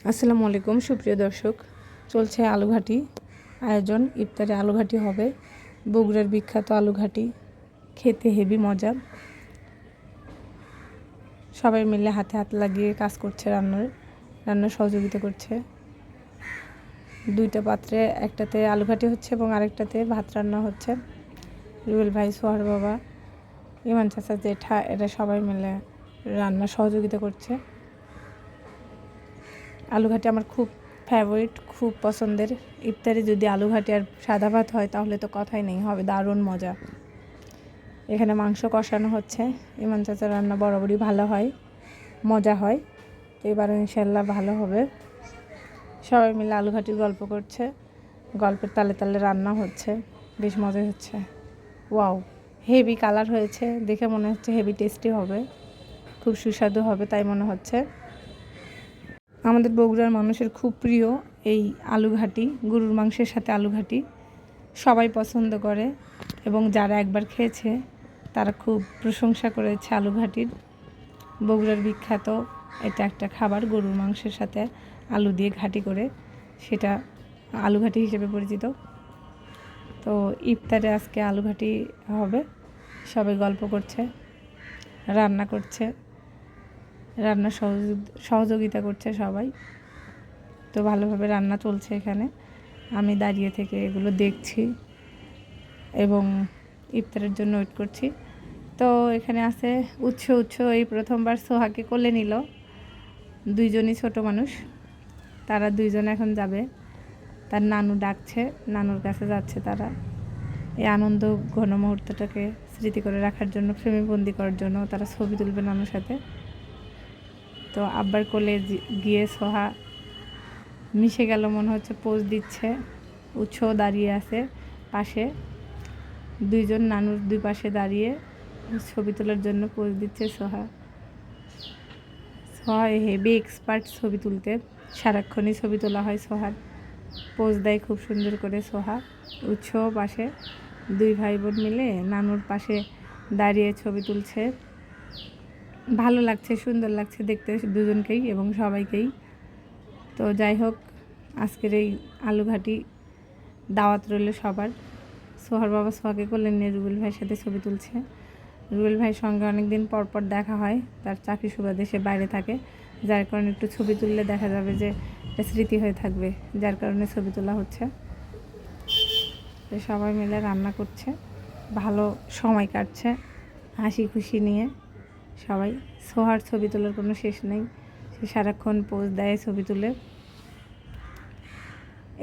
আসসালামু আলাইকুম সুপ্রিয় দর্শক, চলছে আলুঘাটি আয়োজন। ইফতারে আলুঘাটি হবে, বগুড়ার বিখ্যাত আলুঘাটি, খেতে হেভি মজা। সবাই মিলে হাতে হাত লাগিয়ে কাজ করছে, রান্নার সহযোগিতা করছে। দুইটা পাত্রে, একটাতে আলুঘাটি হচ্ছে এবং আরেকটাতে ভাত রান্না হচ্ছে। রুবেল ভাই, সোহার বাবা, ইমান চাচা, জেঠা, এরা সবাই মিলে রান্নার সহযোগিতা করছে। আলুঘাটি আমার খুব ফেভারিট, খুব পছন্দের। ইফতারে যদি আলুঘাটি আর সাদা ভাত হয় তাহলে তো কথাই নেই, হবে দারুণ মজা। এখানে মাংস কষানো হচ্ছে। ইমান চাচার রান্না বরাবরই ভালো হয়, মজা হয়। তো এবার ইনশাল্লাহ ভালো হবে। সবাই মিলে আলুঘাটির গল্প করছে, গল্পের তালে তালে রান্না হচ্ছে, বেশ মজা হচ্ছে। ওয়াও, হেভি কালার হয়েছে, দেখে মনে হচ্ছে হেভি টেস্টি হবে, খুব সুস্বাদু হবে তাই মনে হচ্ছে। আমাদের বগুড়ার মানুষের খুব প্রিয় এই আলুঘাটি, গরুর মাংসের সাথে আলুঘাটি সবাই পছন্দ করে এবং যারা একবার খেয়েছে তারা খুব প্রশংসা করেছে আলুঘাটির। বগুড়ার বিখ্যাত এটা একটা খাবার, গরুর মাংসের সাথে আলু দিয়ে ঘাটি করে, সেটা আলুঘাটি হিসেবে পরিচিত। তো ইফতারে আজকে আলুঘাটি হবে, সবাই গল্প করছে, রান্না করছে, রান্নার সহযোগিতা করছে সবাই। তো ভালোভাবে রান্না চলছে এখানে, আমি দাঁড়িয়ে থেকে এগুলো দেখছি এবং ইফতারের জন্য ওয়েট করছি। তো এখানে আছে উৎস এই প্রথমবার সোহাকে কোলে নিল, দুইজনই ছোট মানুষ, তারা দুইজন এখন যাবে, তার নানু ডাকছে, নানুর কাছে যাচ্ছে তারা। এই আনন্দ ঘন মুহূর্তটাকে স্মৃতি করে রাখার জন্য, ফ্রেমে করার জন্য তারা ছবি তুলবে নানুর সাথে। তো আব্বার কোলে গিয়ে সোহা মিশে গেল, মনে হচ্ছে পোজ দিচ্ছে। উৎসও দাঁড়িয়ে আছে পাশে, দুইজন নানুর দুই পাশে দাঁড়িয়ে ছবি তোলার জন্য পোজ দিচ্ছে সোহা হেভি এক্সপার্ট ছবি তুলতে, সারাক্ষণই ছবি তোলা হয় সোহার, পোজ দেয় খুব সুন্দর করে সোহা। উৎসও পাশে, দুই ভাই বোন মিলে নানুর পাশে দাঁড়িয়ে ছবি তুলছে। ভালো লাগছে, সুন্দর লাগছে দেখতে দুজনকেই এবং সবাইকেই। তো যাই হোক, আজকের এই আলুঘাটি দাওয়াত রইল সবার। সোহার বাবা সোহাকে কোলে নিয়ে রুবেল ভাইয়ের সাথে ছবি তুলছে। রুবেল ভাইয়ের সঙ্গে অনেকদিন পর পর দেখা হয়, তার চাকরি সুবাদে সে বাইরে থাকে, যার কারণে একটু ছবি তুললে দেখা যাবে যে এটা স্মৃতি হয়ে থাকবে, যার কারণে ছবি তোলা হচ্ছে। সবাই মিলে রান্না করছে, ভালো সময় কাটছে হাসি খুশি নিয়ে সবাই। সোহার ছবি তোলার কোনো শেষ নেই, সে সারাক্ষণ পোজ দেয় ছবি তুলে।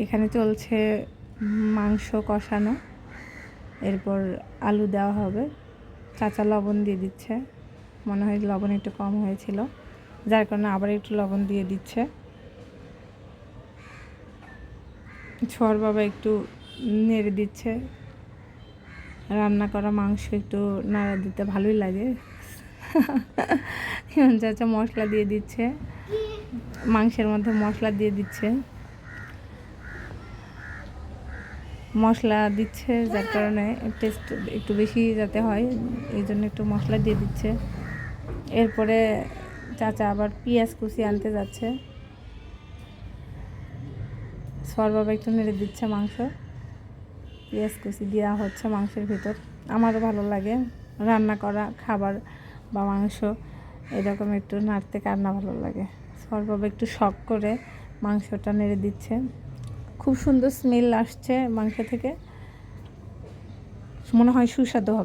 এখানে চলছে মাংস কষানো, এরপর আলু দেওয়া হবে। চাচা লবণ দিয়ে দিচ্ছে, মনে হয় লবণ একটু কম হয়েছিল, যার কারণে আবার একটু লবণ দিয়ে দিচ্ছে। ছোয়ার বাবা একটু নেড়ে দিচ্ছে, রান্না করা মাংস একটু নাড়া দিতে ভালোই লাগে। চাচা মশলা দিয়ে দিচ্ছে, মাংসের মধ্যে মশলা দিয়ে দিচ্ছে, মশলা দিচ্ছে যার কারণে টেস্ট একটু বেশি যাতে হয়, এই জন্য একটু মশলা দিয়ে দিচ্ছে। এরপরে চাচা আবার পেঁয়াজ কুচি আনতে যাচ্ছে, সোয়ার বাবা একটু নেড়ে দিচ্ছে মাংস, পেঁয়াজ কুচি দেওয়া হচ্ছে মাংসের ভিতর। আমারও ভালো লাগে রান্না করা খাবার বা মাংস এরকম একটু নাড়তে, কার না ভালো লাগে। সোয়ার বাবা একটু শখ করে মাংসটা নেড়ে দিচ্ছে, খুব সুন্দর স্মেল আসছে মাংস থেকে, মনে হয় সুস্বাদু হবে।